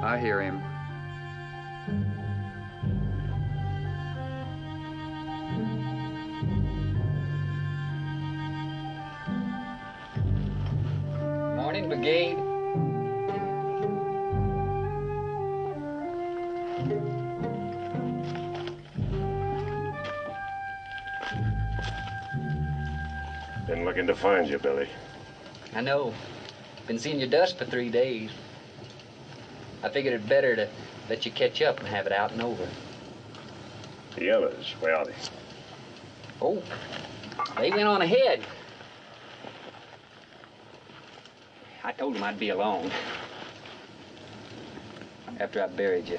I hear him. Morning, Brigade. Been looking to find you, Billy. I know. Been seeing your dust for 3 days. I figured it better to let you catch up and have it out and over. The others, where are they? Oh, they went on ahead. I told them I'd be along after I buried you.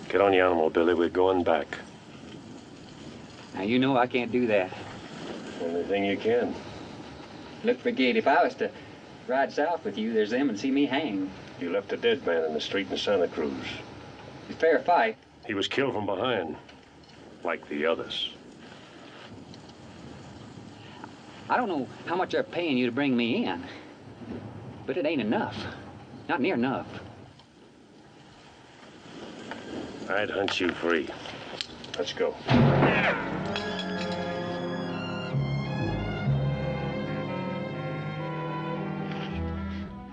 Get on the animal, Billy. We're going back. Now, you know I can't do that. Only thing you can. Look, Brigade, if I was to ride south with you, there's them and see me hang. You left a dead man in the street in Santa Cruz. It's a fair fight. He was killed from behind, like the others. I don't know how much they're paying you to bring me in, but it ain't enough. Not near enough. I'd hunt you free. Let's go.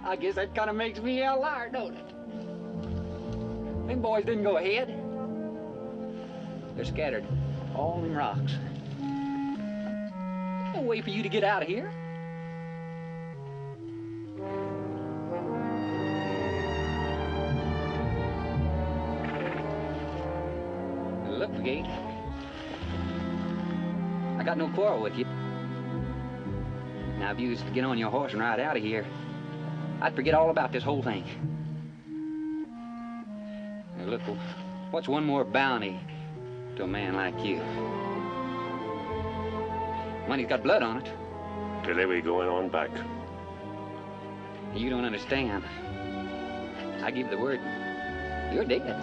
I guess that kind of makes me a liar, don't it? Them boys didn't go ahead. They're scattered all in rocks. No way for you to get out of here. Look, Brigade, I got no quarrel with you. Now, if you was to get on your horse and ride out of here, I'd forget all about this whole thing. Now, look, what's one more bounty to a man like you? Money's got blood on it. Billy, we're going on back. You don't understand. I give the word, you're dead.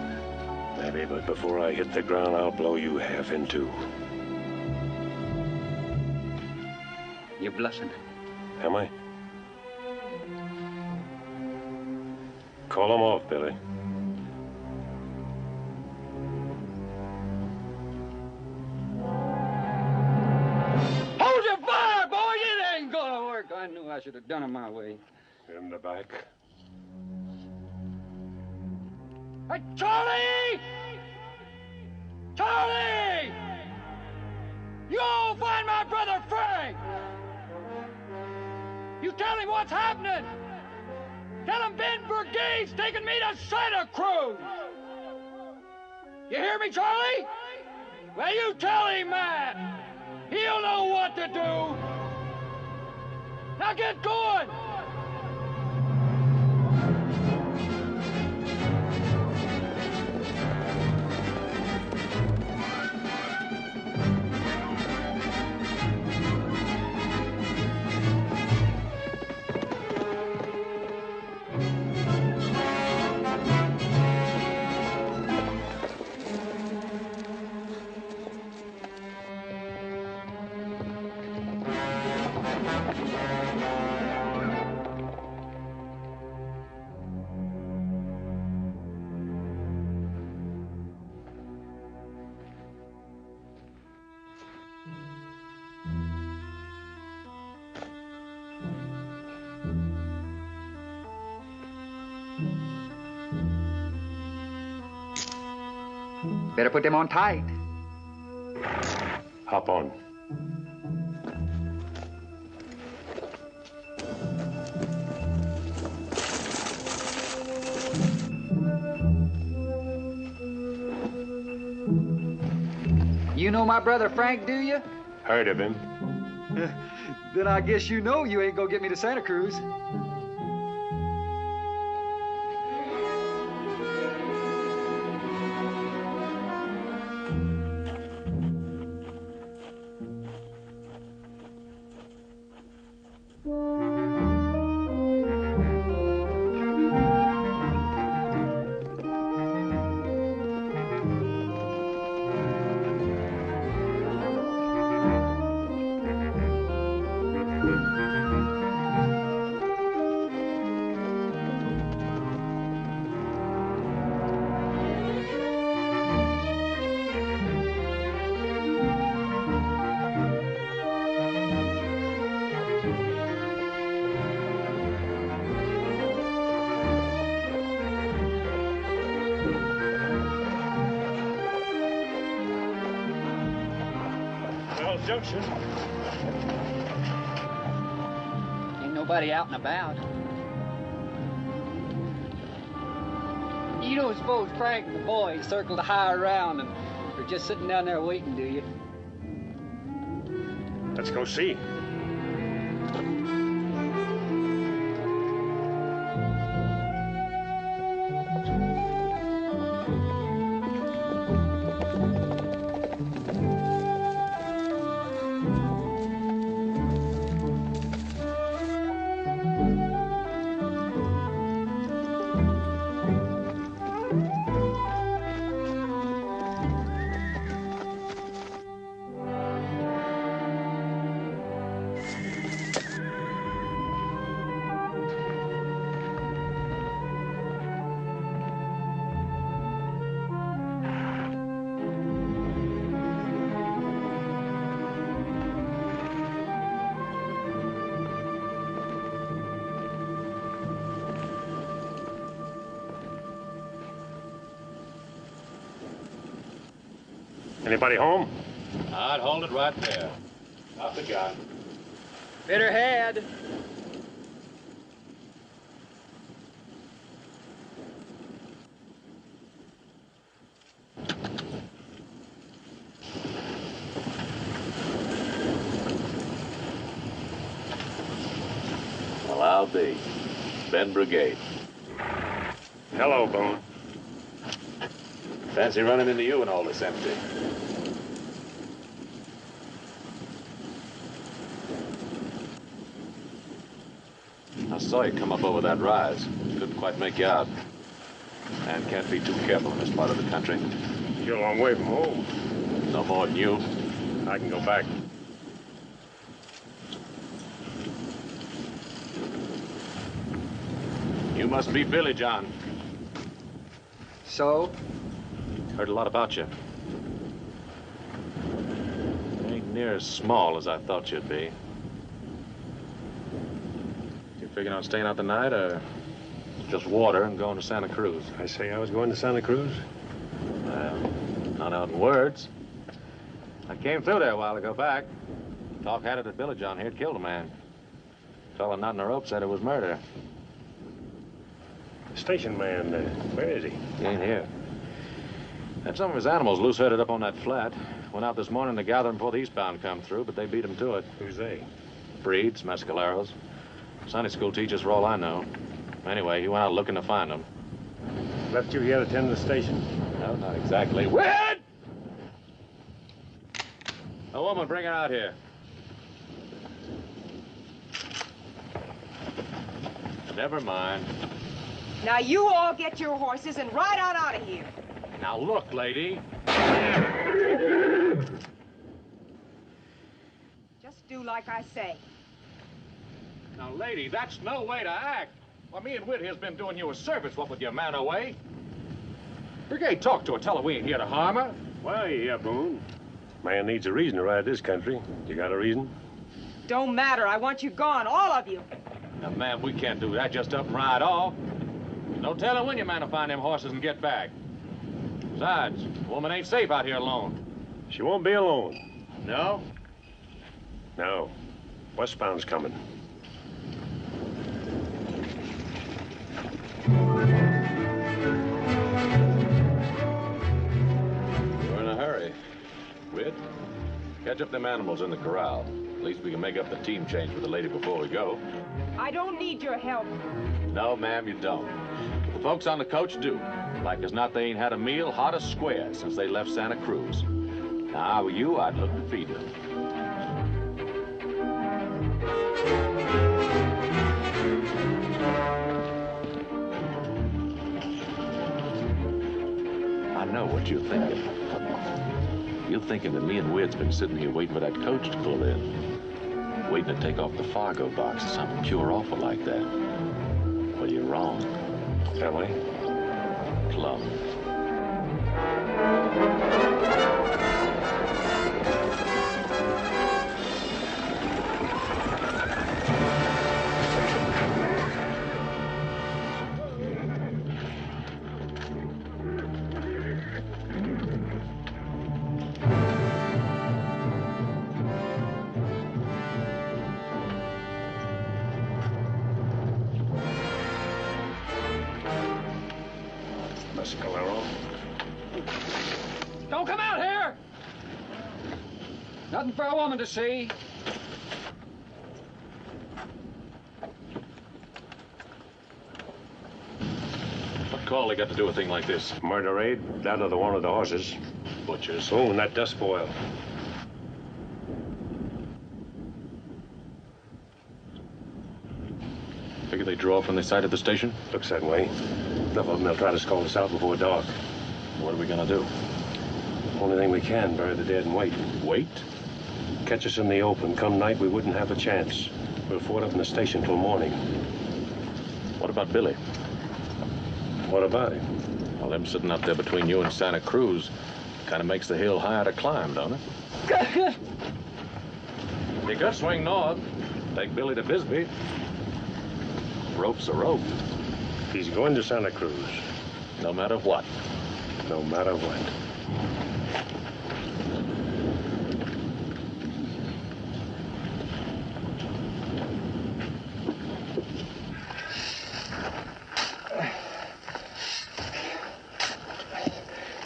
Maybe, but before I hit the ground, I'll blow you half in two. You're bluffing. Am I? Call him off, Billy. Hold your fire, boy! It ain't gonna work. I knew I should have done it my way. In the back. Hey, Charlie! Charlie! You'll find my brother Frank! You tell him what's happening! Tell him Ben Brigade's taking me to Santa Cruz! You hear me, Charlie? Well, you tell him that! He'll know what to do! Now get going! Better put them on tight. Hop on. You know my brother Frank, do you? Heard of him. Then I guess you know you ain't gonna get me to Santa Cruz. Junction. Ain't nobody out and about. You don't suppose Frank and the boys circle the high around and are just sitting down there waiting, do you? Let's go see. Anybody home? I'd hold it right there. Up the gun. Bitter head. Well, I'll be. Ben Brigade. Hello, Boone. Fancy running into you and all this empty. I saw you come up over that rise. Couldn't quite make you out. And can't be too careful in this part of the country. You're a long way from home. No more than you. I can go back. You must be Billy, John. So? Heard a lot about you. Ain't near as small as I thought you'd be. You figuring on staying out the night, or just water and going to Santa Cruz? I say I was going to Santa Cruz. Well, not out in words. I came through there a while ago back. Talk had it that Billy John here had killed a man. Fella not in the rope said it was murder. Station man, where is he? He ain't here. Had some of his animals loose-herded up on that flat. Went out this morning to gather them before the eastbound come through, but they beat him to it. Who's they? Breeds, mescaleros. Sunday school teachers for all I know. Anyway, he went out looking to find them. Left you here to tend the station? No, not exactly. Wait! A woman, bring her out here. Never mind. Now you all get your horses and ride on out of here. Now look, lady. Just do like I say. Now, lady, that's no way to act. Well, me and Whit here's been doing you a service, what with your man away. Brigade, talk to her. Tell her we ain't here to harm her. Well, yeah, Boone. Man needs a reason to ride this country. You got a reason? Don't matter. I want you gone, all of you. Now, ma'am, we can't do that. Just up and ride off. No telling when your man will find them horses and get back. Besides, the woman ain't safe out here alone. She won't be alone. No? No. Westbound's coming. We're in a hurry. Whit, catch up them animals in the corral. At least we can make up the team change with the lady before we go. I don't need your help. No, ma'am, you don't. The folks on the coach do. Like as not, they ain't had a meal hot as square since they left Santa Cruz. Now, I were you, I'd look to feed them. I know what you're thinking. You're thinking that me and Whit's been sitting here waiting for that coach to pull in. Waiting to take off the Fargo box or something pure awful like that. Well, you're wrong. Tell me. Plum. Mescalero. Don't come out here! Nothing for a woman to see. What call they got to do a thing like this? Murder raid down to the one of the horses. Butchers. Oh, and that dust boil. Figure they drove from the side of the station? Looks that way. Enough of them, they'll try to scold us out before dark. What are we gonna do? Only thing we can, bury the dead and wait. Wait? Catch us in the open. Come night, we wouldn't have a chance. We'll ford up in the station till morning. What about Billy? What about him? Well, them sitting up there between you and Santa Cruz kind of makes the hill higher to climb, don't it? You could swing north. Take Billy to Bisbee. Rope's a rope. He's going to Santa Cruz. No matter what. No matter what.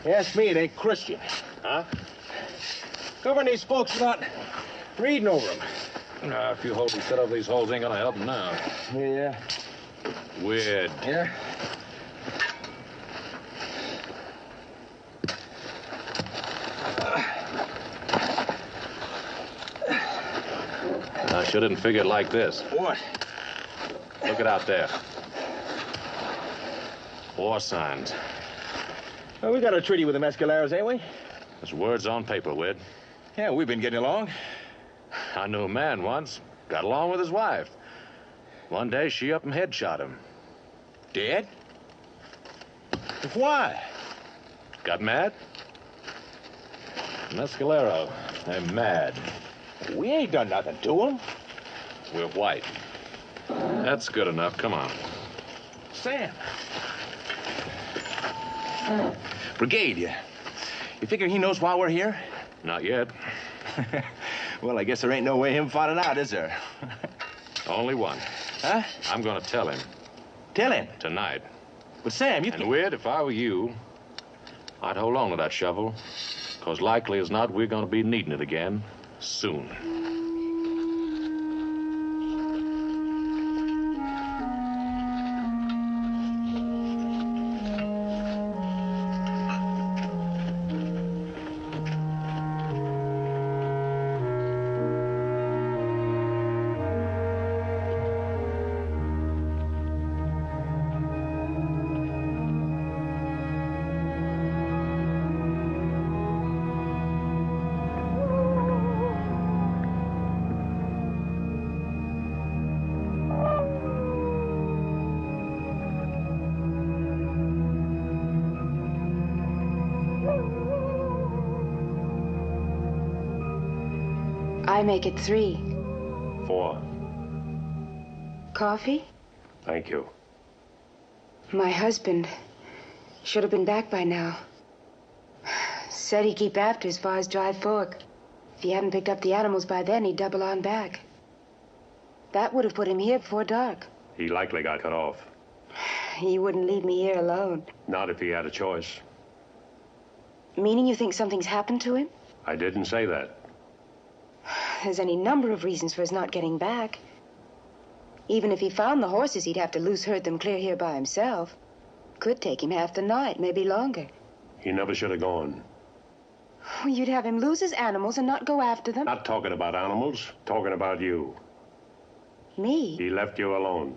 Ask me, it ain't Christian. Huh? Covering these folks without reading over them. If you hold and set up these holes, ain't gonna help them now. Yeah. Weird. Yeah? I shouldn't figure it like this. What? Look it out there. War signs. Well, we got a treaty with the Mescaleros, ain't we? There's words on paper, Wid. Yeah, we've been getting along. I knew a man once. Got along with his wife. One day, she up and headshot him. Dead? Why? Got mad? Mescalero. They're mad. We ain't done nothing to him. We're white. That's good enough. Come on. Sam. Brigade, you figure he knows why we're here? Not yet. Well, I guess there ain't no way him finding out, is there? Only one. Huh? I'm gonna tell him. Tell him. Tonight. But Sam, you And Wid, if I were you, I'd hold on to that shovel. Because likely as not, we're gonna be needing it again soon. I make it 3. 4. Coffee? Thank you. My husband should have been back by now. Said he'd keep after as far as Dry Fork. If he hadn't picked up the animals by then, he'd double on back. That would have put him here before dark. He likely got cut off. He wouldn't leave me here alone. Not if he had a choice. Meaning you think something's happened to him? I didn't say that. There's any number of reasons for his not getting back. Even if he found the horses, he'd have to loose herd them clear here by himself. Could take him half the night, maybe longer. He never should have gone. You'd have him lose his animals and not go after them? Not talking about animals, talking about you. Me? He left you alone.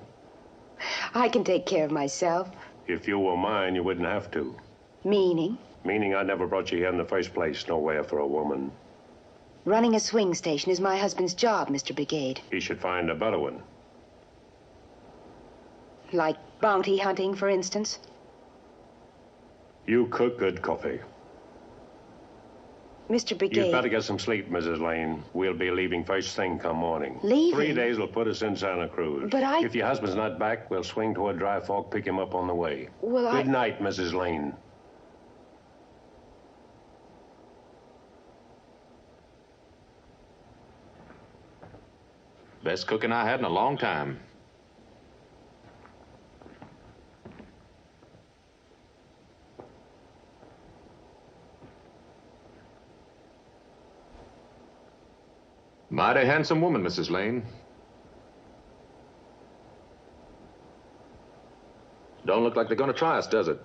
I can take care of myself. If you were mine, you wouldn't have to. Meaning? Meaning I never brought you here in the first place. Nowhere for a woman. Running a swing station is my husband's job, Mr. Brigade. He should find a better one. Like bounty hunting, for instance? You cook good coffee. Mr. Brigade... You'd better get some sleep, Mrs. Lane. We'll be leaving first thing come morning. Leaving? 3 days will put us in Santa Cruz. But I... If your husband's not back, we'll swing toward Dry Fork, pick him up on the way. Well, Good night, Mrs. Lane. Best cooking I had in a long time. Mighty handsome woman, Mrs. Lane. Don't look like they're going to try us, does it?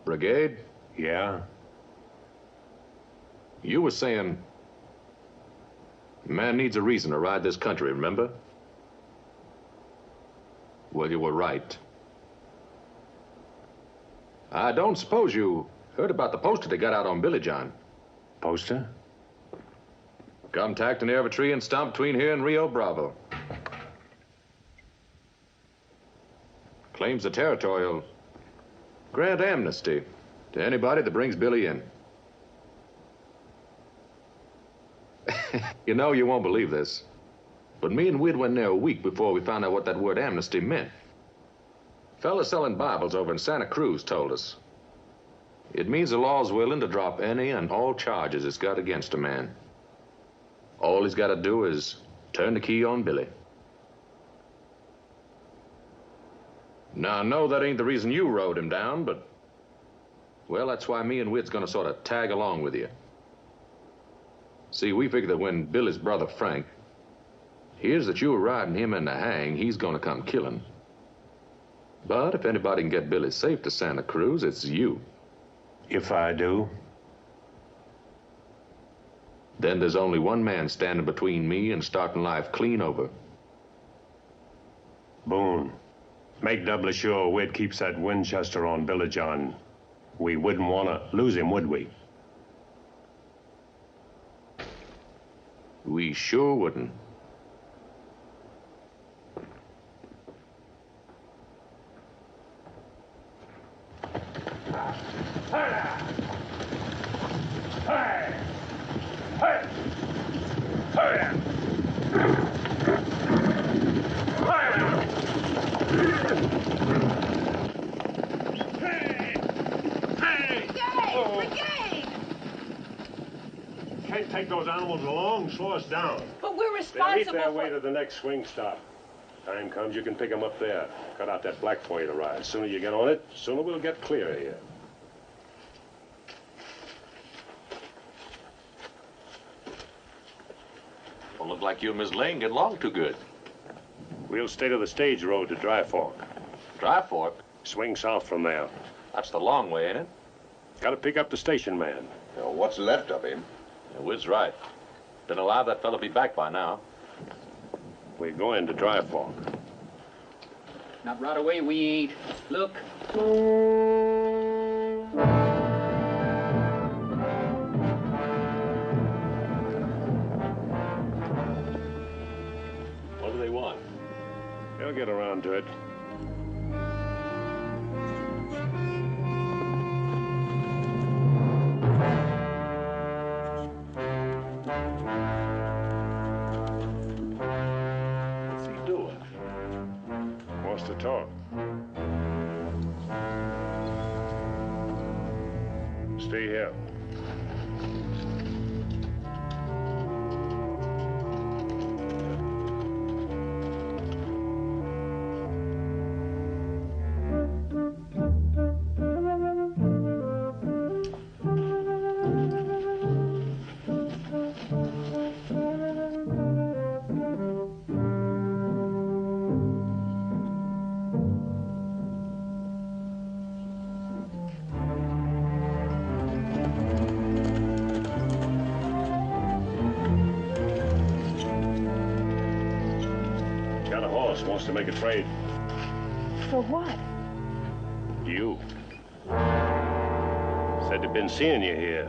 Brigade? Yeah? You were saying... man needs a reason to ride this country, remember? Well, you were right. I don't suppose you heard about the poster they got out on Billy John. Poster? Come tacked in the air of a tree and stomped between here and Rio Bravo. Claims the territorial grant amnesty to anybody that brings Billy in. You know, you won't believe this, but me and Wid went there a week before we found out what that word amnesty meant. Fella selling Bibles over in Santa Cruz told us. It means the law's willing to drop any and all charges it's got against a man. All he's got to do is turn the key on Billy. Now, I know that ain't the reason you rode him down, but... well, that's why me and Wid's gonna sort of tag along with you. See, we figure that when Billy's brother Frank hears that you were riding him in the hang, he's gonna come killing. But if anybody can get Billy safe to Santa Cruz, it's you. If I do? Then there's only one man standing between me and starting life clean over. Boone. Make doubly sure Wid keeps that Winchester on Billy John. We wouldn't want to lose him, would we? We sure wouldn't. Can't take those animals along, slow us down. But we're They'll responsible eat their for... way to the next swing stop. Time comes, you can pick them up there. Cut out that black for you to ride. Sooner you get on it, sooner we'll get clear of here. Don't look like you and Miss Lane get along too good. We'll stay to the stage road to Dry Fork. Dry Fork? Swing south from there. That's the long way, ain't it? Gotta pick up the station man. What's left of him? Yeah, Wid's right. Been allowed that fella to be back by now. We're going to Dry Fork. Not right away, we ain't. Look. What do they want? They'll get around to it. What's he doing? Wants to talk. Stay here. Wants to make a trade. For what? You. Said he'd been seeing you here.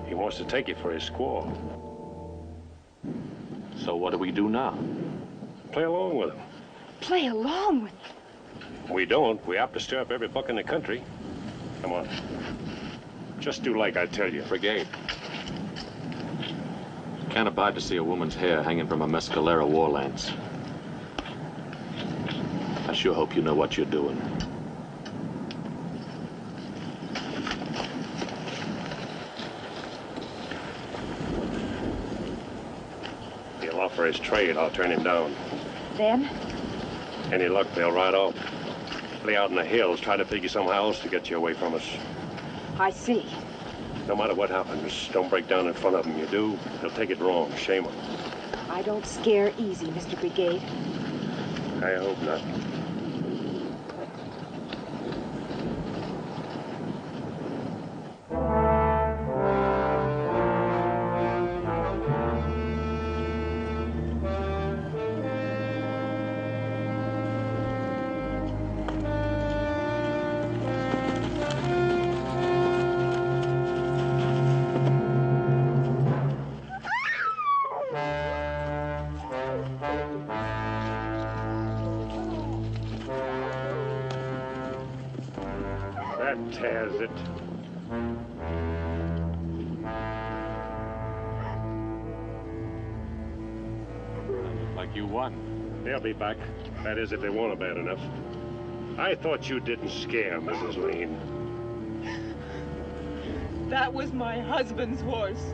He wants to take you for his squaw. So what do we do now? Play along with him. Play along with... We don't. We have to stir up every buck in the country. Come on. Just do like I tell you. Brigade. Can't abide to see a woman's hair hanging from a mescalera war lance. I sure hope you know what you're doing. He'll offer his trade. I'll turn him down. Then? Any luck, they'll ride off. Play out in the hills, try to figure somehow else to get you away from us. I see. No matter what happens, don't break down in front of them. You do, they'll take it wrong. Shame them. I don't scare easy, Mr. Brigade. I hope not. That tears it. Like you won. They'll be back. That is, if they want it bad enough. I thought you didn't scare Mrs. Lane. That was my husband's horse.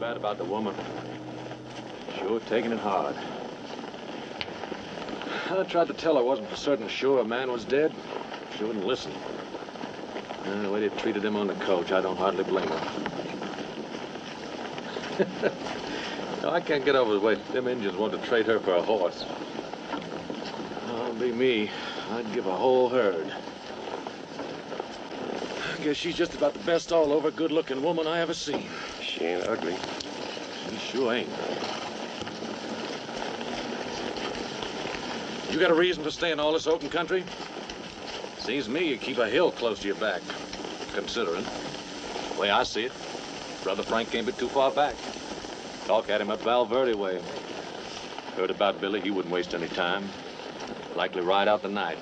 Bad about the woman. Sure taking it hard. I tried to tell her I wasn't for certain sure a man was dead. She wouldn't listen. The way they treated him on the coach, I don't hardly blame her. No, I can't get over the way them Indians want to trade her for a horse. Oh, be me, I'd give a whole herd. I guess she's just about the best all-over good-looking woman I ever seen. She ain't ugly. She sure ain't. You got a reason for staying all this open country? Seems to me you keep a hill close to your back, considering. The way I see it, Brother Frank can't be too far back. Talk at him up Valverde way. Heard about Billy, he wouldn't waste any time. Likely ride out the night.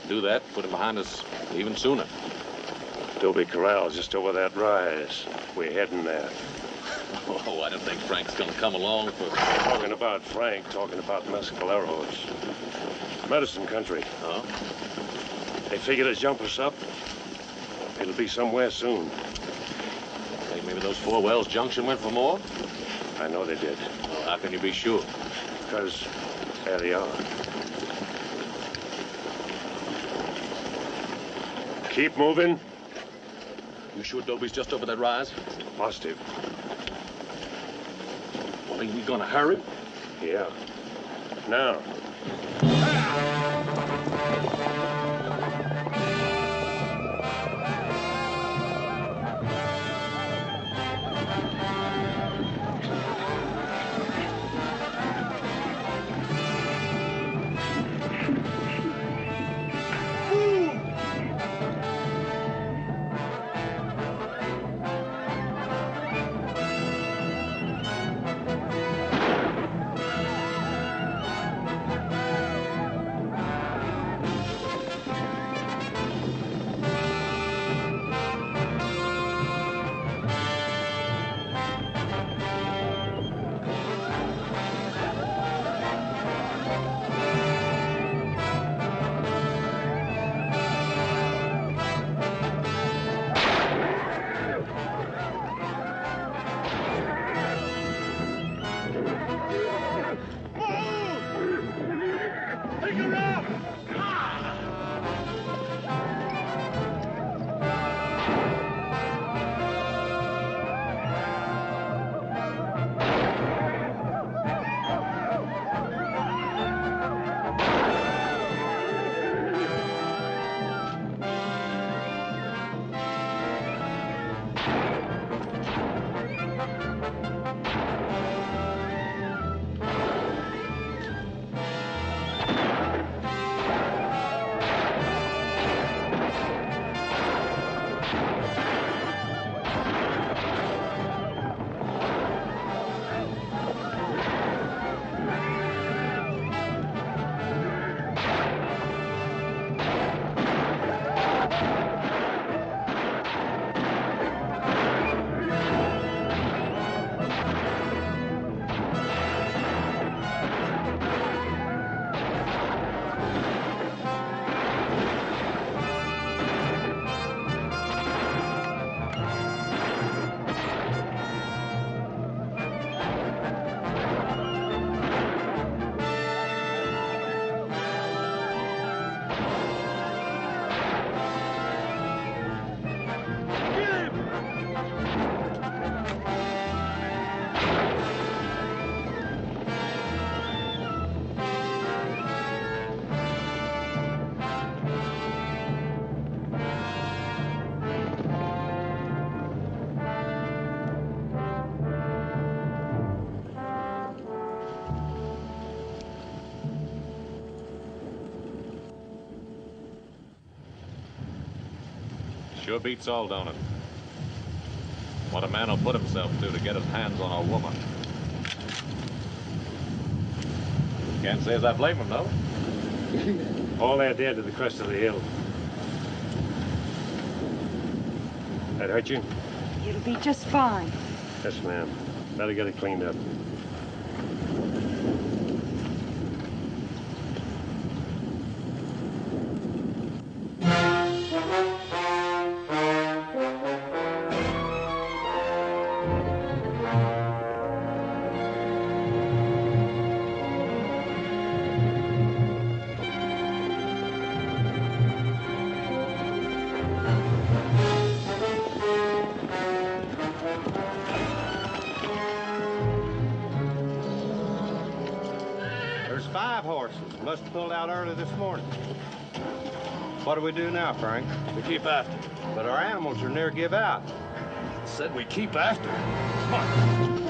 Do that, put him behind us even sooner. Adobe Corral's just over that rise. We're heading there. Oh, I don't think Frank's gonna come along for... Talking about Frank, talking about mescaleros. Medicine country. Oh? They figure to jump us up. It'll be somewhere soon. Think maybe those Four Wells Junction went for more? I know they did. Well, how can you be sure? Because there they are. Keep moving. You sure Dobie's just over that rise? Positive. Well, ain't we gonna hurry? Yeah. Now. Sure beats all, don't it? What a man will put himself through to get his hands on a woman. Can't say as I blame him, though. All they're dead to the crest of the hill. That hurt you? It'll be just fine. Yes, ma'am. Better get it cleaned up. Must have pulled out early this morning. What do we do now, Frank? We keep after. But our animals are near give out. Said we keep after. Come on.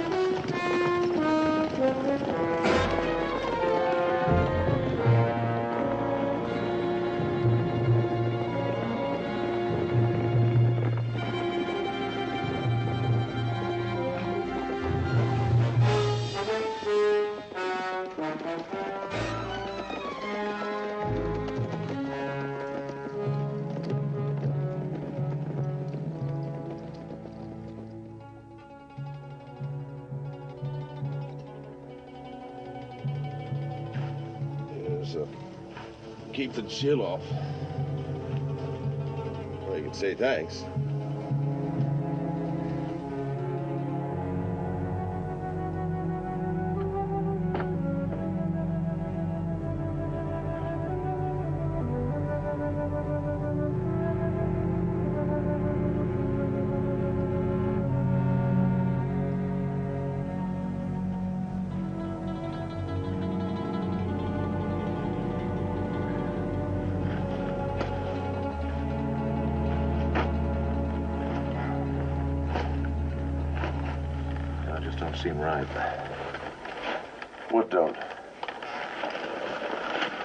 Keep the chill off. Well, you can say thanks. Don't seem right. What don't?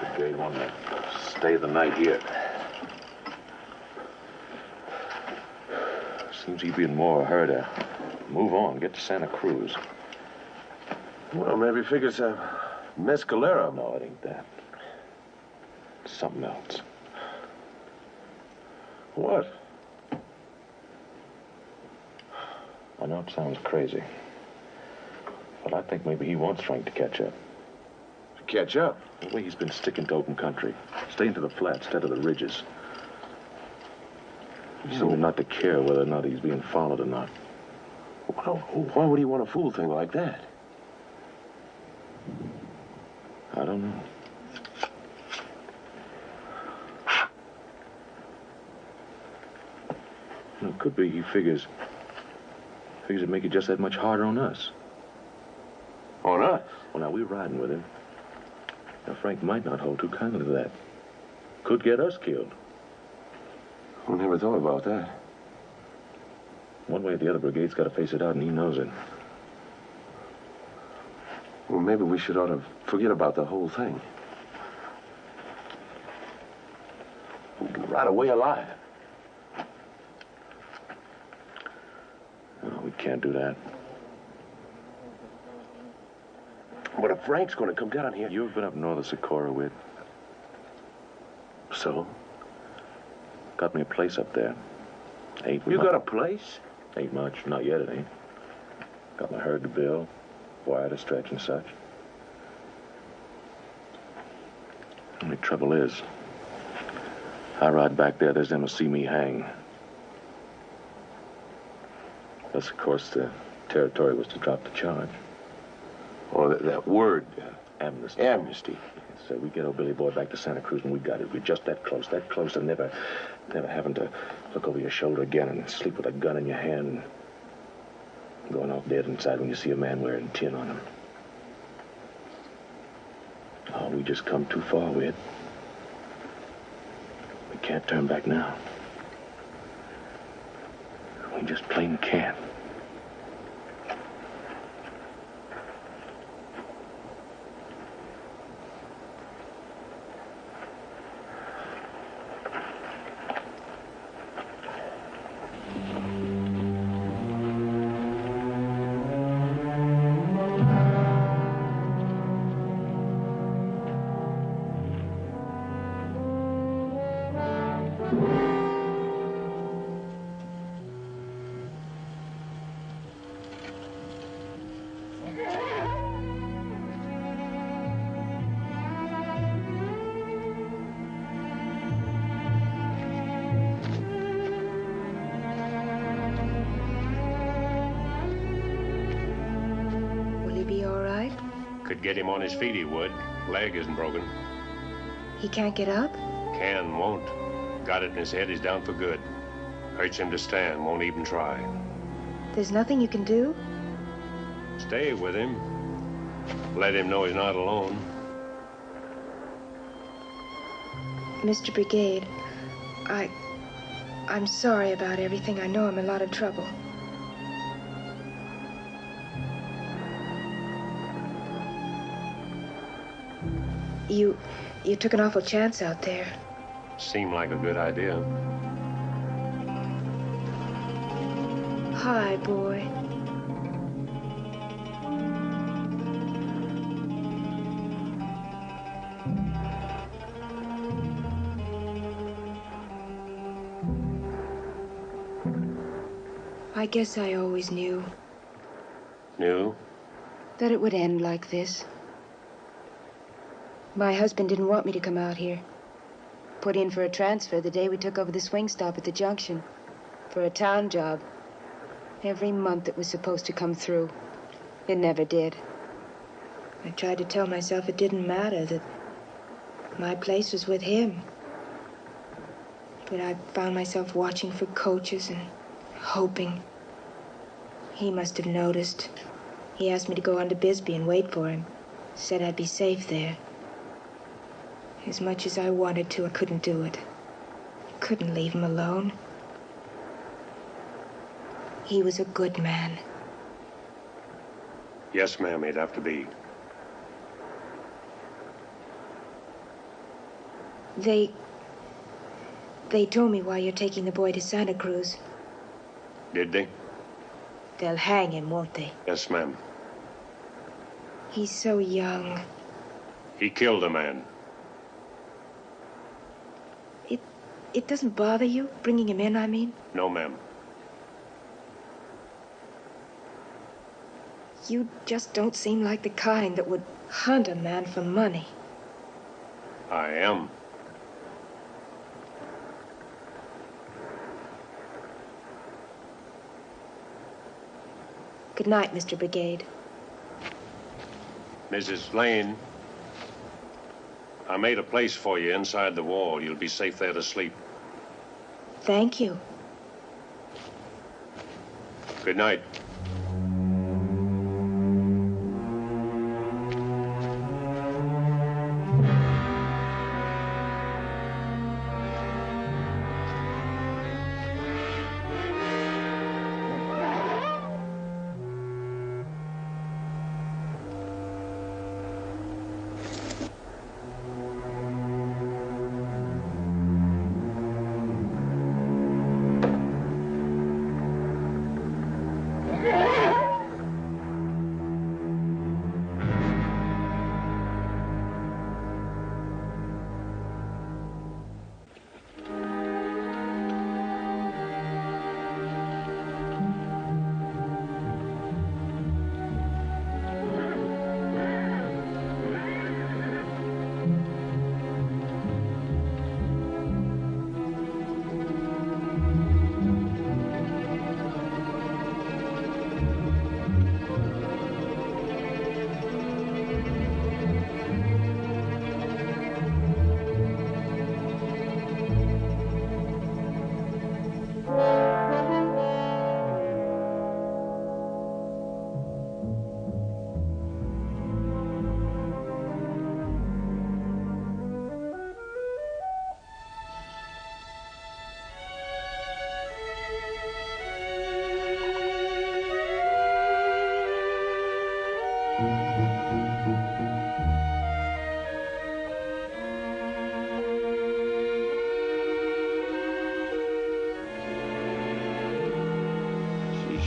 The gay one to stay the night here. Seems he'd be in more of a hurry to move on, get to Santa Cruz. Well, maybe he figures mescalero. No, it ain't that. It's something else. What? I know it sounds crazy. But I think maybe he wants Frank to catch up. To catch up? The way he's been sticking to open country. Staying to the flat instead of the ridges. He seems not to care whether or not he's being followed or not. Well, why would he want a fool thing like that? I don't know. It could be he figures it'd make it just that much harder on us. On us? Well, now, we're riding with him. Now, Frank might not hold too kindly to that. Could get us killed. I never thought about that. One way or the other, Brigade's got to face it out, and he knows it. Well, maybe we should ought to forget about the whole thing. We can ride away alive. can't do that. But if Frank's going to come down here... You've been up north of Socorro with. So? Got me a place up there. You got a place? Ain't much. Not yet, it ain't. Got my herd to build, wire to stretch and such. Only trouble is, I ride back there, there's them who see me hang. Thus, of course, the territory was to drop the charge. Oh, that word. Amnesty. Amnesty. So we get old Billy Boy back to Santa Cruz, and we got it. We're just that close to never having to look over your shoulder again and sleep with a gun in your hand and going off dead inside when you see a man wearing tin on him. Oh, we just come too far with it. We can't turn back now. We just plain can't. Could get him on his feet, he would. Leg isn't broken. He can't get up? Can, won't. Got it in his head, he's down for good. Hurts him to stand, won't even try. There's nothing you can do? Stay with him. Let him know he's not alone. Mr. Brigade, I'm sorry about everything. I know I'm in a lot of trouble. You took an awful chance out there. Seemed like a good idea. Hi, boy. I guess I always knew. Knew? That it would end like this. My husband didn't want me to come out here. Put in for a transfer the day we took over the swing stop at the junction. For a town job. Every month it was supposed to come through. It never did. I tried to tell myself it didn't matter, that my place was with him. But I found myself watching for coaches and hoping. He must have noticed. He asked me to go on to Bisbee and wait for him. Said I'd be safe there. As much as I wanted to, I couldn't do it. Couldn't leave him alone. He was a good man. Yes, ma'am, he'd have to be. They told me why you're taking the boy to Santa Cruz. Did they? They'll hang him, won't they? Yes, ma'am. He's so young. He killed a man. It doesn't bother you, bringing him in, I mean? No, ma'am. You just don't seem like the kind that would hunt a man for money. I am. Good night, Mr. Brigade. Mrs. Lane, I made a place for you inside the wall. You'll be safe there to sleep. Thank you. Good night.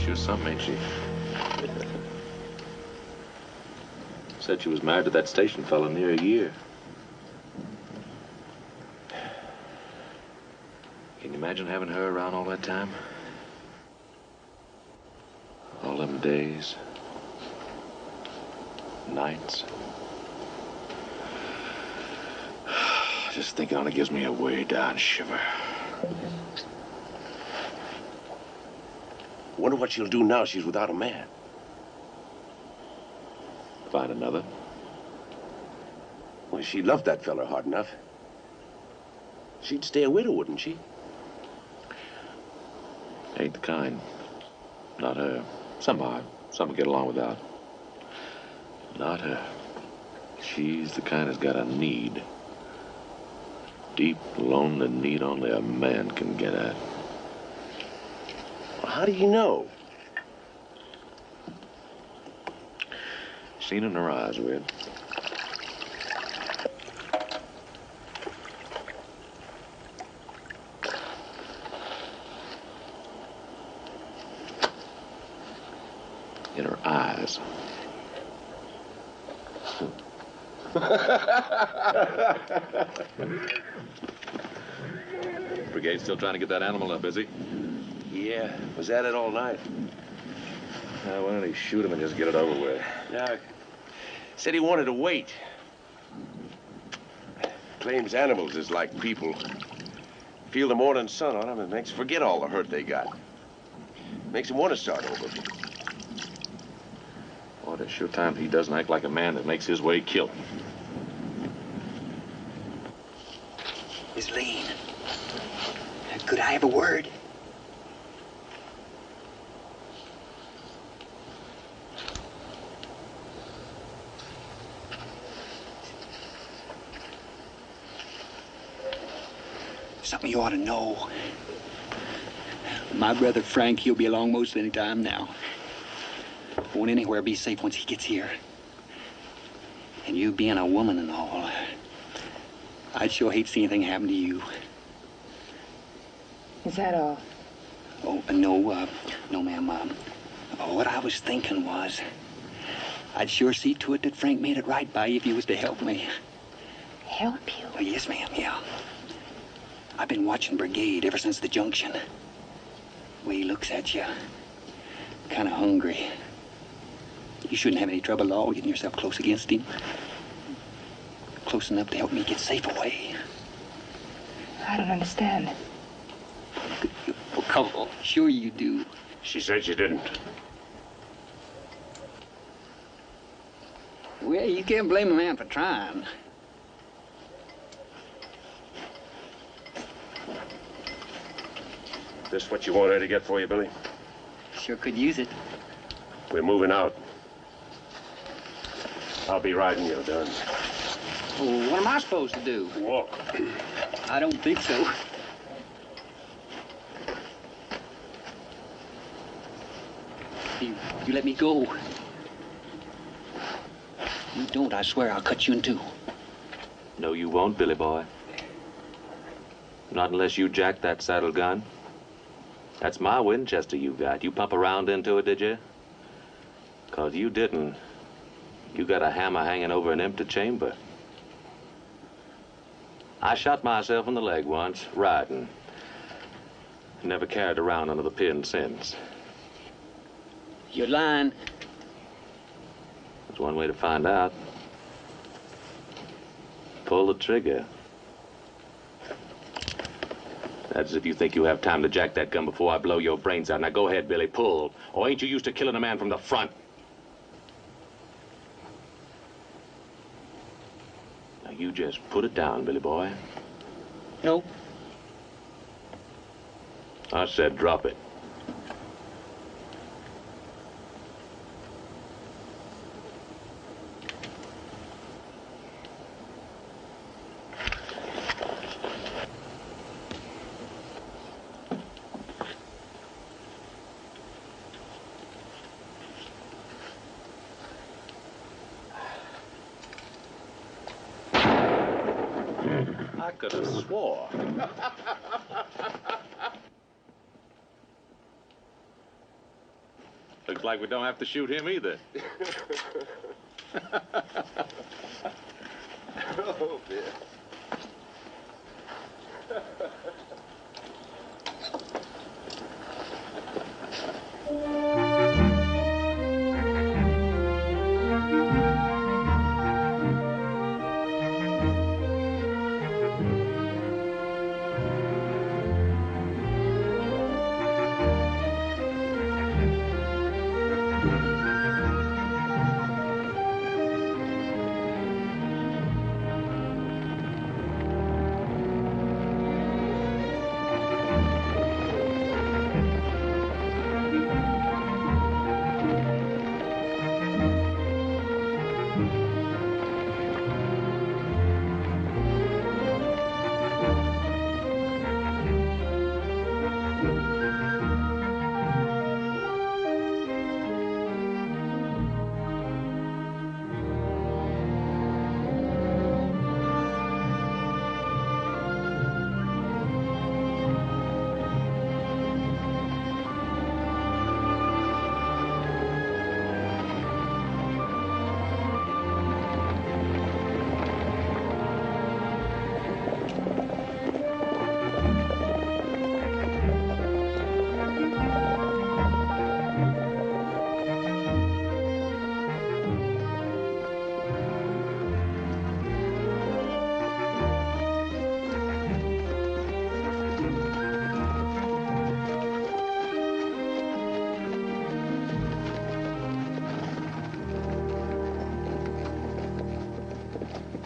sure something, ain't she? Said she was married to that station fella near a year. Can you imagine having her around all that time? All them days, nights. Just thinking on it gives me a way down shiver. Wonder what she'll do now she's without a man. Find another. Well, she loved that fella hard enough. She'd stay a widow, wouldn't she? Ain't the kind. Not her. Some are. Some will get along without. Not her. She's the kind that's got a need. Deep, lonely need only a man can get at. Well, how do you know? Seen in her eyes, Weird. In her eyes. Brigade's still trying to get that animal up, is he? Yeah, was at it all night. Why don't he shoot him and just get it over with? Yeah, said he wanted to wait. Claims animals is like people. Feel the morning sun on them, it makes forget all the hurt they got. Makes them want to start over. Boy, there's sure times he doesn't act like a man that makes his way kill. Miss Lane, could I have a word? Something you ought to know. My brother Frank, he'll be along most any time now. Won't anywhere be safe once he gets here. And you being a woman and all, I'd sure hate to see anything happen to you. Is that all? Oh, no, ma'am. What I was thinking was, I'd sure see to it that Frank made it right by you if you was to help me. Help you? Oh, yes, ma'am, yeah. I've been watching Brigade ever since the junction. The way he looks at you, kind of hungry. You shouldn't have any trouble at all getting yourself close against him. Close enough to help me get safe away. I don't understand. Well, come on. Sure you do. She said she didn't. Well, you can't blame a man for trying. This what you want her to get for you, Billy? Sure could use it. We're moving out. I'll be riding you, done. Well, what am I supposed to do? Walk. I don't think so. You let me go. You don't, I swear I'll cut you in two. No, you won't, Billy boy. Not unless you jack that saddle gun. That's my Winchester you got. You pump around into it, did you? 'Cause you didn't. You got a hammer hanging over an empty chamber. I shot myself in the leg once, riding. Never carried around under the pin since. You're lying. There's one way to find out. Pull the trigger. That's if you think you have time to jack that gun before I blow your brains out. Now go ahead, Billy, pull. Or ain't you used to killing a man from the front? Now you just put it down, Billy boy. No. I said drop it. I could have swore. Looks like we don't have to shoot him either. Oh, dear.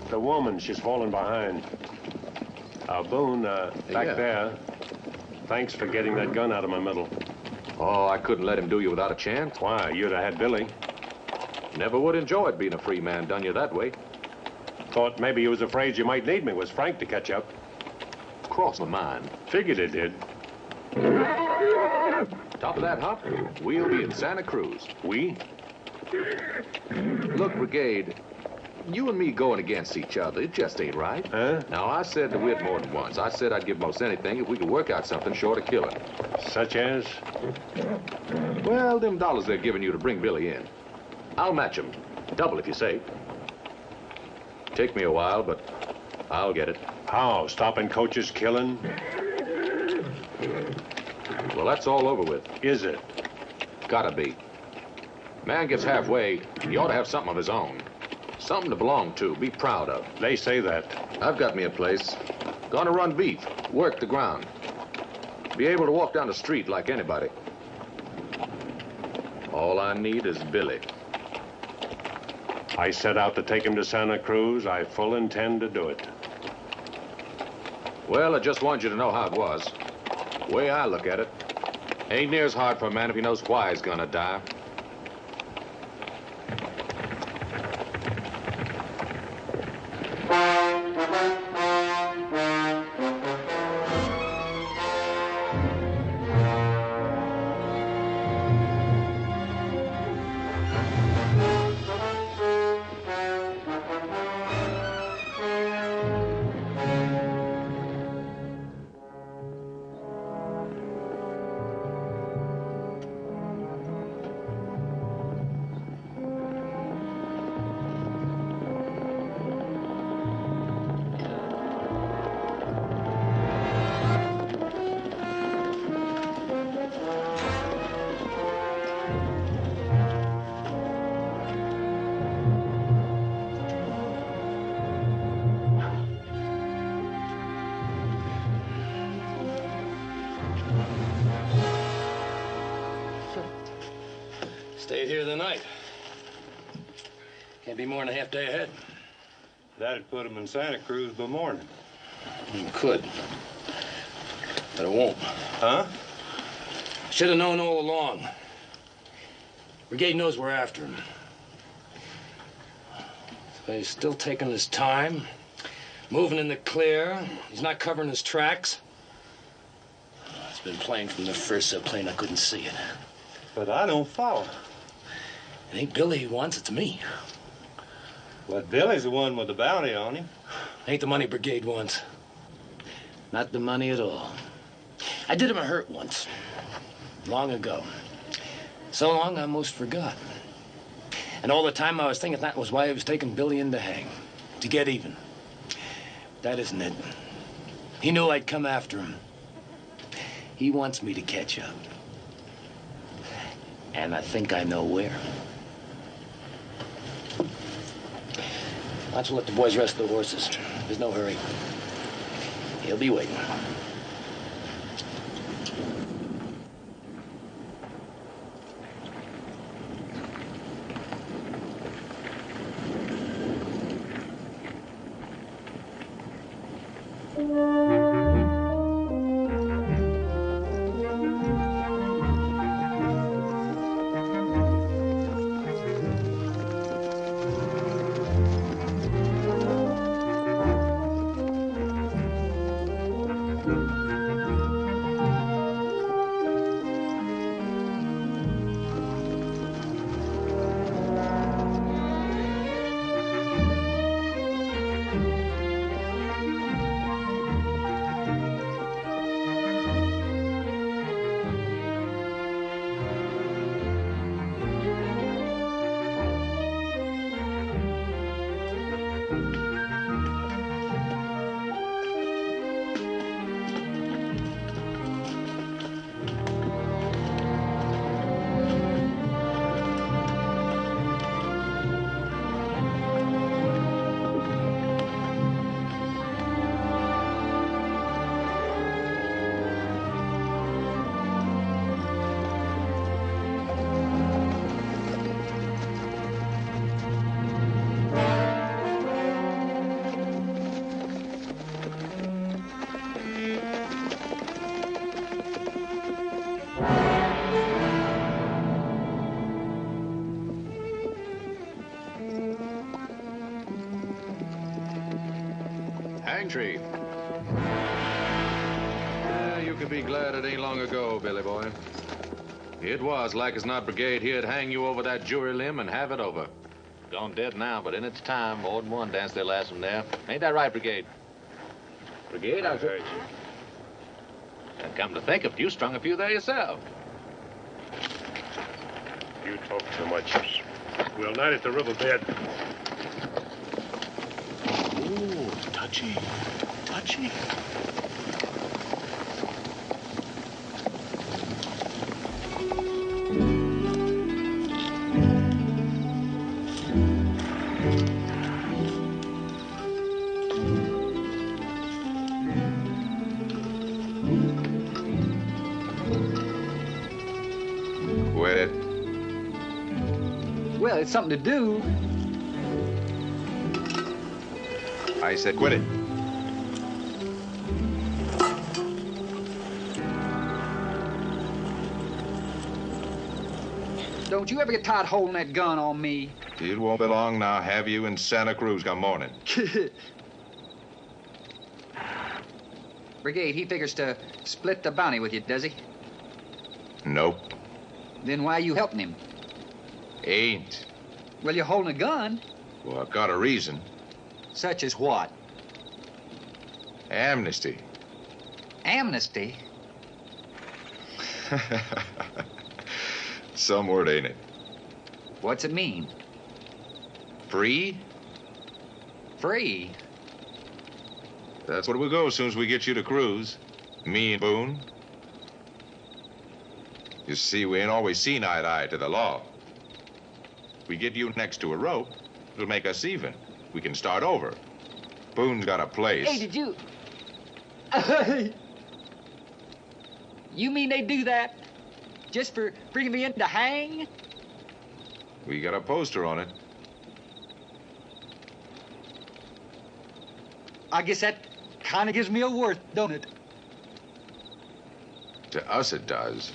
The woman, she's fallen behind. Boone, back there. Thanks for getting that gun out of my middle. Oh, I couldn't let him do you without a chance. Why, you'd have had Billy. Never would enjoy it being a free man done you that way. Thought maybe you was afraid you might need me. Was Frank to catch up? Crossed my mind. Figured it did. Top of that hop, we'll be in Santa Cruz. We? Look, Brigade, you and me going against each other, it just ain't right. Huh? Now, I said to Whit more than once. I said I'd give most anything if we could work out something short of killing. Such as? Well, them dollars they're giving you to bring Billy in. I'll match 'em. Double if you say. Take me a while, but I'll get it. How? Stopping coaches killing? Well, that's all over with. Is it? Gotta be. Man gets halfway, he ought to have something of his own. Something to belong to, be proud of. They say that. I've got me a place. Gonna run beef, work the ground. Be able to walk down the street like anybody. All I need is Billy. I set out to take him to Santa Cruz. I full intend to do it. Well, I just wanted you to know how it was. The way I look at it, ain't near as hard for a man if he knows why he's gonna die. Stayed here the night. Can't be more than a half day ahead. That'd put him in Santa Cruz by morning. Could. But it won't. Huh? Should have known all along. Brigade knows we're after him. But he's still taking his time, moving in the clear. He's not covering his tracks. It's been plain from the first so plain I couldn't see it. But I don't follow. It ain't Billy he wants, it's me. But Billy's the one with the bounty on him. Ain't the money Brigade wants. Not the money at all. I did him a hurt once. Long ago. So long, I most forgot. And all the time I was thinking that was why he was taking Billy in to hang. To get even. That isn't it. He knew I'd come after him. He wants me to catch up. And I think I know where. Why don't you let the boys rest their horses? There's no hurry. He'll be waiting. Tree. Yeah, you can be glad it ain't long ago, Billy boy. It was like as not brigade here'd hang you over that jury limb and have it over. Gone dead now, but in its time, more than one danced their last one there. Ain't that right, brigade? Brigade, I heard you. And come to think of it, you strung a few there yourself. You talk too much. We'll night at the riverbed. Ooh, touchy. Touchy. Quit it. Well, it's something to do. I said quit it. Don't you ever get tired holding that gun on me? It won't be long now, have you in Santa Cruz come morning. Brigade, he figures to split the bounty with you, does he? Nope. Then why you helping him? Ain't. Well, you're holding a gun. Well, I've got a reason. Such as what? Amnesty. Amnesty? Some word, ain't it? What's it mean? Free? Free? That's what we'll go as soon as we get you to cruise. Me and Boone. You see, we ain't always seen eye to eye to the law. We get you next to a rope, it'll make us even. We can start over. Boone's got a place. Hey, did you... You mean they do that just for bringing me in to hang? We got a poster on it. I guess that kind of gives me a worth, don't it? To us it does.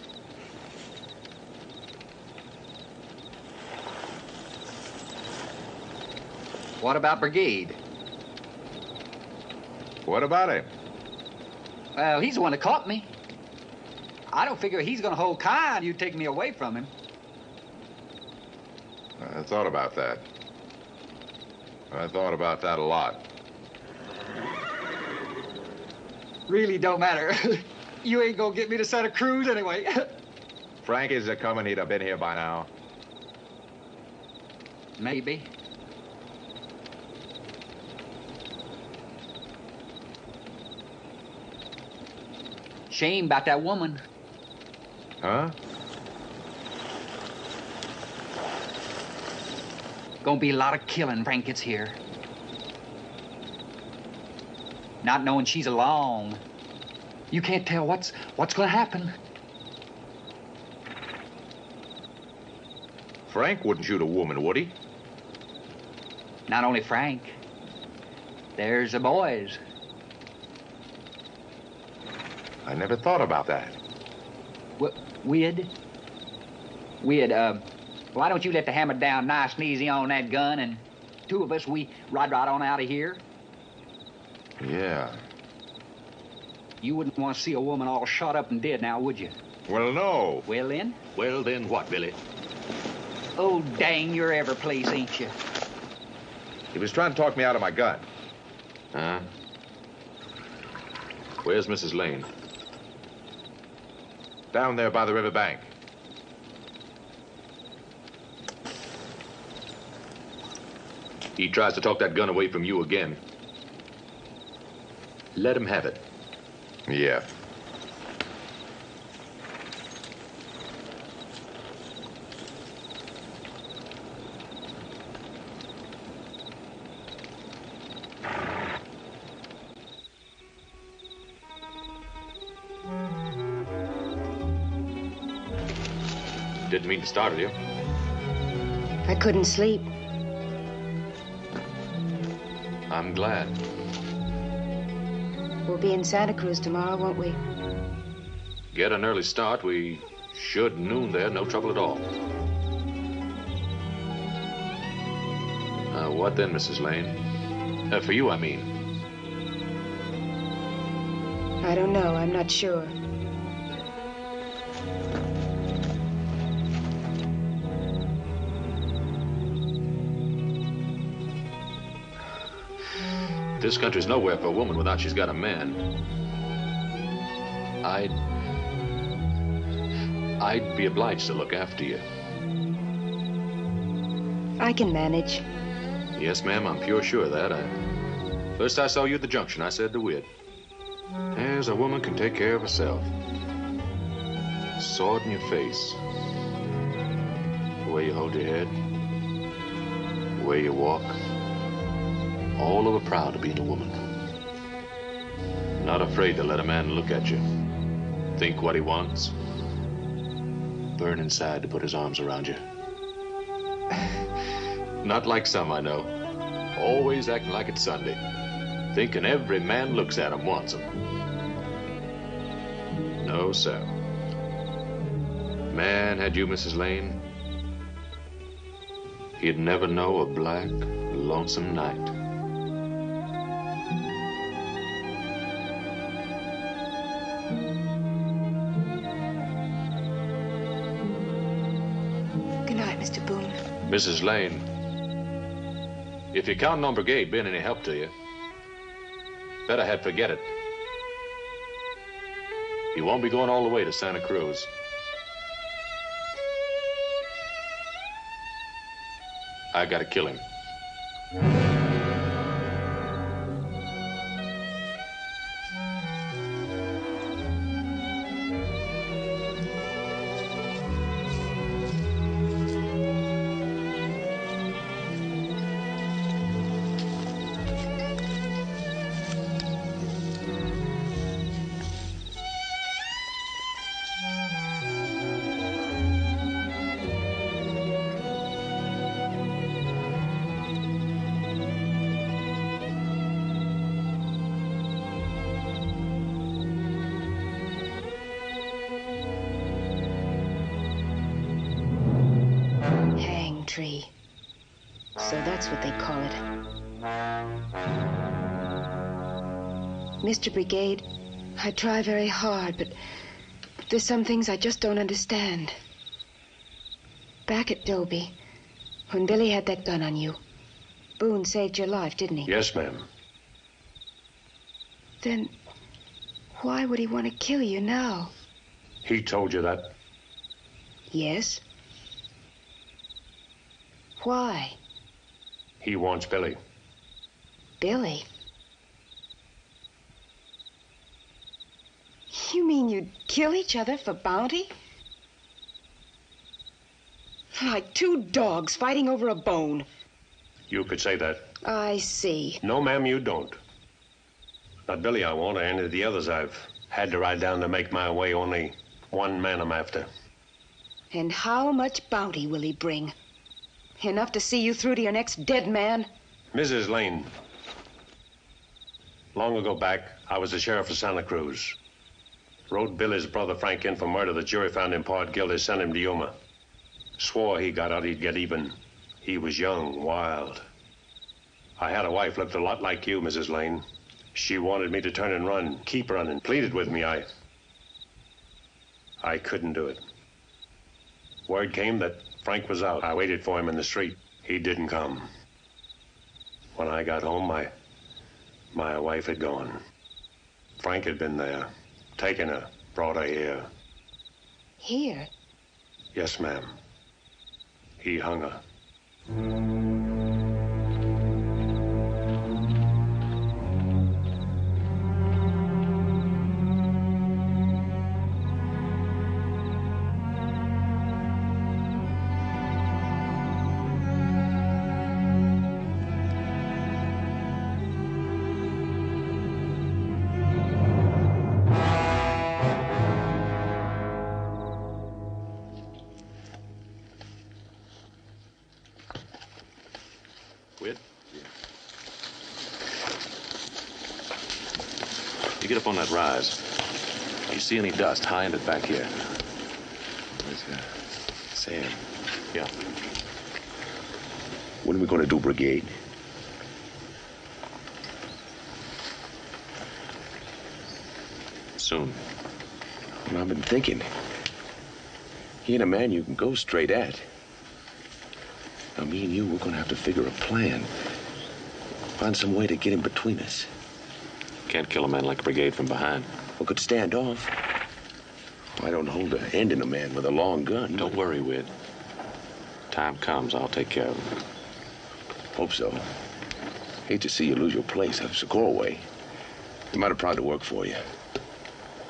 What about Brigade? What about him? Well, he's the one that caught me. I don't figure he's gonna hold kind you take me away from him. I thought about that. I thought about that a lot. Really don't matter. You ain't gonna get me to Santa Cruz anyway. Frank is coming, he'd have been here by now. Maybe. Shame about that woman. Huh? Gonna be a lot of killing Frank gets here. Not knowing she's along. You can't tell what's gonna happen. Frank wouldn't shoot a woman, would he? Not only Frank. There's the boys. I never thought about that. We'd, why don't you let the hammer down nice and easy on that gun, and two of us, we ride right on out of here? Yeah. You wouldn't want to see a woman all shot up and dead now, would you? Well, no. Well, then? Well, then what, Billy? Oh, dang, you're every place, ain't you? He was trying to talk me out of my gun. Huh? Where's Mrs. Lane? Down there by the river bank. He tries to talk that gun away from you again. Let him have it. Yeah. Didn't mean to startle you. I couldn't sleep. I'm glad. We'll be in Santa Cruz tomorrow, won't we? Get an early start. We should noon there, no trouble at all. What then, Mrs. Lane? For you, I mean. I don't know. I'm not sure. This country's nowhere for a woman without she's got a man. I'd be obliged to look after you. I can manage. Yes, ma'am, I'm pure sure of that. First I saw you at the junction, I said to Whit, there's a woman can take care of herself. Saw it in your face. The way you hold your head. The way you walk. All over proud of being a woman. Not afraid to let a man look at you. Think what he wants. Burn inside to put his arms around you. Not like some I know. Always acting like it's Sunday. Thinking every man looks at him wants him. No, sir. Man had you, Mrs. Lane, he'd never know a black, lonesome night. Mr. Boone. Mrs. Lane, if you're counting on Brigade being any help to you, better had forget it. He won't be going all the way to Santa Cruz. I gotta kill him. So that's what they call it. Mr. Brigade, I try very hard, but there's some things I just don't understand. Back at Dobie, when Billy had that gun on you, Boone saved your life, didn't he? Yes, ma'am. Then why would he want to kill you now? He told you that? Yes? Why? He wants Billy. Billy? You mean you'd kill each other for bounty? Like two dogs fighting over a bone. You could say that. I see. No, ma'am, you don't. Not Billy I want, or any of the others I've had to ride down to make my way. Only one man I'm after. And how much bounty will he bring? Enough to see you through to your next dead man? Mrs. Lane. Long ago back, I was the sheriff of Santa Cruz. Rode Billy's brother Frank in for murder. The jury found him part guilty, sent him to Yuma. Swore he got out he'd get even. He was young, wild. I had a wife looked a lot like you, Mrs. Lane. She wanted me to turn and run, keep running, pleaded with me. I couldn't do it. Word came that Frank was out. I waited for him in the street. He didn't come. When I got home, my wife had gone. Frank had been there, taken her, brought her here. Here? Yes, ma'am. He hung her. You get up on that rise. You see any dust, high end it back here. There's sand. Yeah. When are we going to do brigade? Soon. Well, I've been thinking. He ain't a man you can go straight at. Now, me and you, we're going to have to figure a plan. Find some way to get him between us. Can't kill a man like a brigade from behind. We could stand off. I don't hold a hand in a man with a long gun. Don't worry, Whit. Time comes, I'll take care of him. Hope so. Hate to see you lose your place up Socorro way. You might have proud to work for you.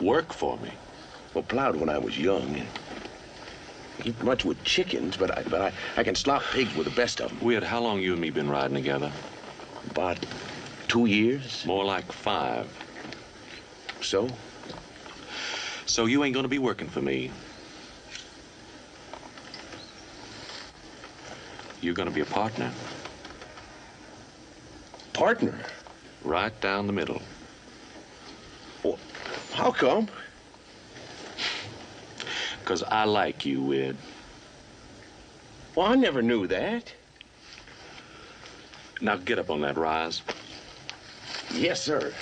Work for me? Well, plowed when I was young. Eat much with chickens, but I can slop pigs with the best of them. Whit, how long you and me been riding together? About 2 years. More like 5. So? So you ain't gonna be working for me. You're gonna be a partner. Partner? Right down the middle. Well, how come? 'Cause I like you, Whit. Well, I never knew that. Now get up on that rise. Yes, sir.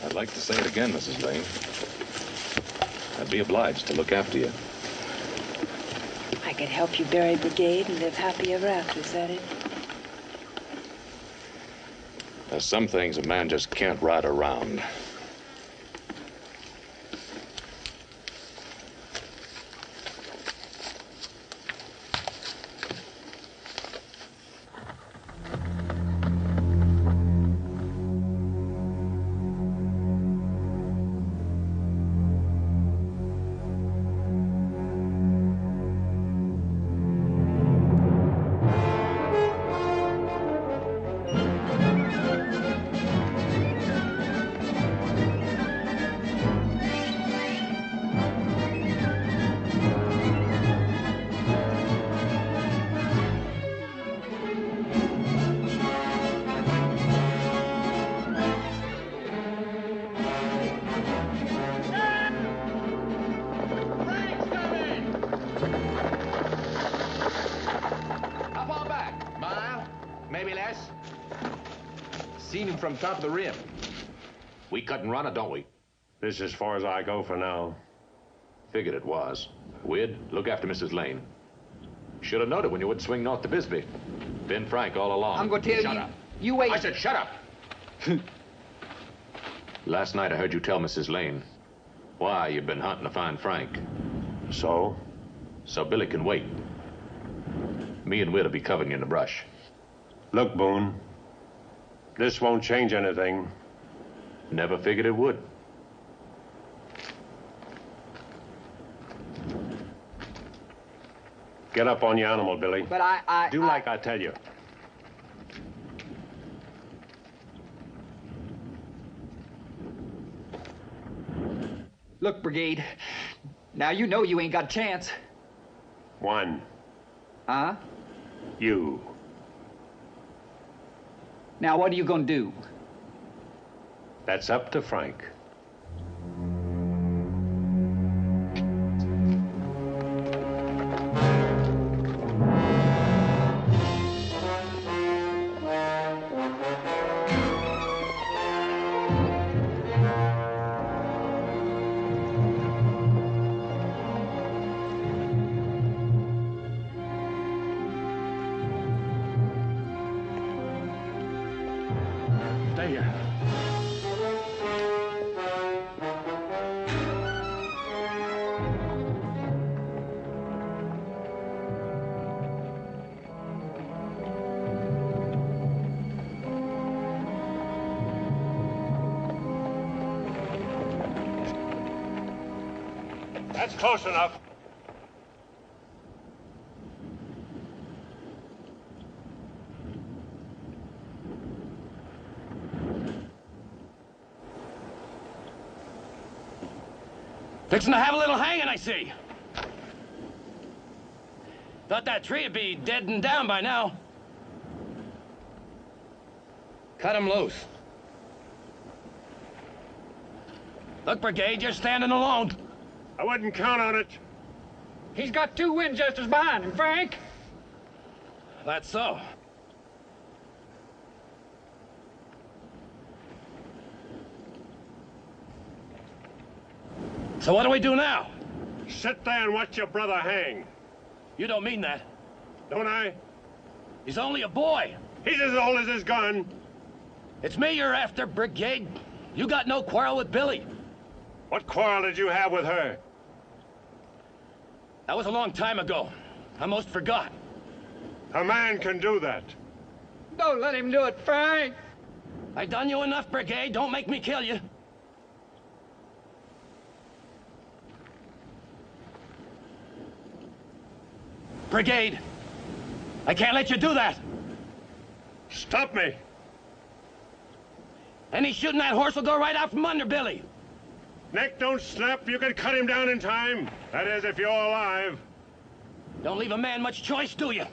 I'd like to say it again, Mrs. Lane. I'd be obliged to look after you. I could help you bury brigade and live happy ever after, is that it? There's some things a man just can't ride around. Seen him from top of the rim. We cut and run it, don't we? This is as far as I go for now. Figured it was. Wid, look after Mrs. Lane. Should have noted when you would swing north to Bisbee. Been Frank all along. I'm going to tell Shut you. up. You wait. I said shut up. Last night I heard you tell Mrs. Lane why you've been hunting to find Frank. So? So Billy can wait. Me and Wid will be covering you in the brush. Look, Boone. This won't change anything. Never figured it would. Get up on your animal, Billy. But I Do like I tell you. Look, Brigade. Now you know you ain't got a chance. One. Huh? You. Now what are you gonna do? That's up to Frank. Stay here. That's close enough. Fixing to have a little hanging, I see. Thought that tree would be dead and down by now. Cut him loose. Look, Brigade, you're standing alone. I wouldn't count on it. He's got 2 Winchesters behind him, Frank. That's so. So what do we do now? Sit there and watch your brother hang. You don't mean that. Don't I? He's only a boy. He's as old as his gun. It's me you're after, Brigade. You got no quarrel with Billy. What quarrel did you have with her? That was a long time ago. I most forgot. A man can do that. Don't let him do it, Frank. I done you enough, Brigade. Don't make me kill you. Brigade, I can't let you do that. Stop me. Any shooting that horse will go right out from under Billy. Neck don't snap. You can cut him down in time. That is, if you're alive. Don't leave a man much choice, do you?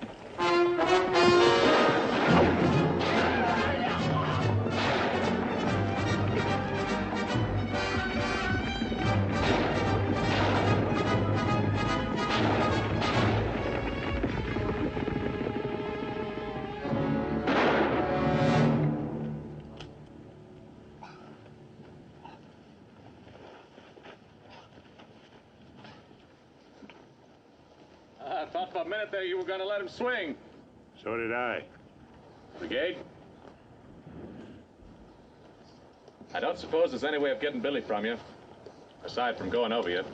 I thought for a minute there you were going to let him swing. So did I. Brigade? I don't suppose there's any way of getting Billy from you, aside from going over you.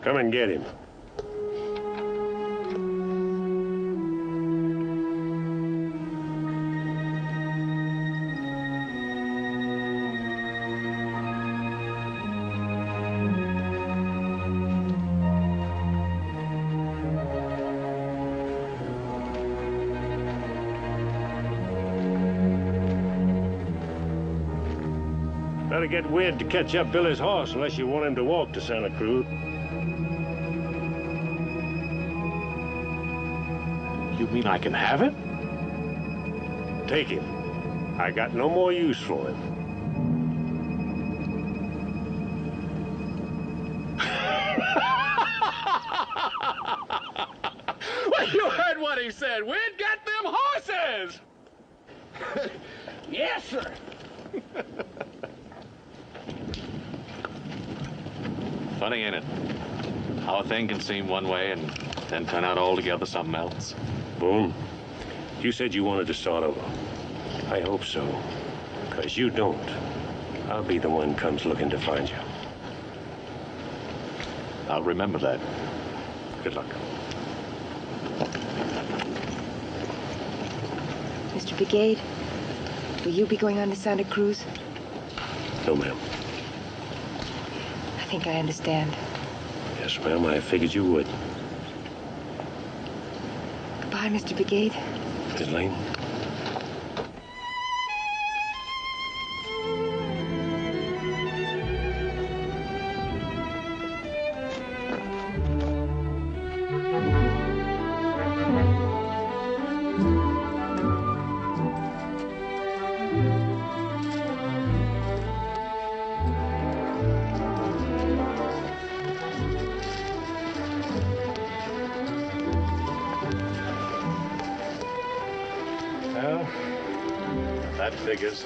Come and get him. Better get Wid to catch up Billy's horse unless you want him to walk to Santa Cruz. You mean I can have him? Take him. I got no more use for him. we said we'd get them horses. Yes, sir. Funny, ain't it? How a thing can seem one way and then turn out altogether something else. Boone, you said you wanted to start over. I hope so. Because you don't. I'll be the one comes looking to find you. I'll remember that. Good luck. Mr. Brigade, will you be going on to Santa Cruz? No, ma'am. I think I understand. Yes, ma'am, I figured you would. Goodbye, Mr. Brigade. Miss Lane. Well, that figures.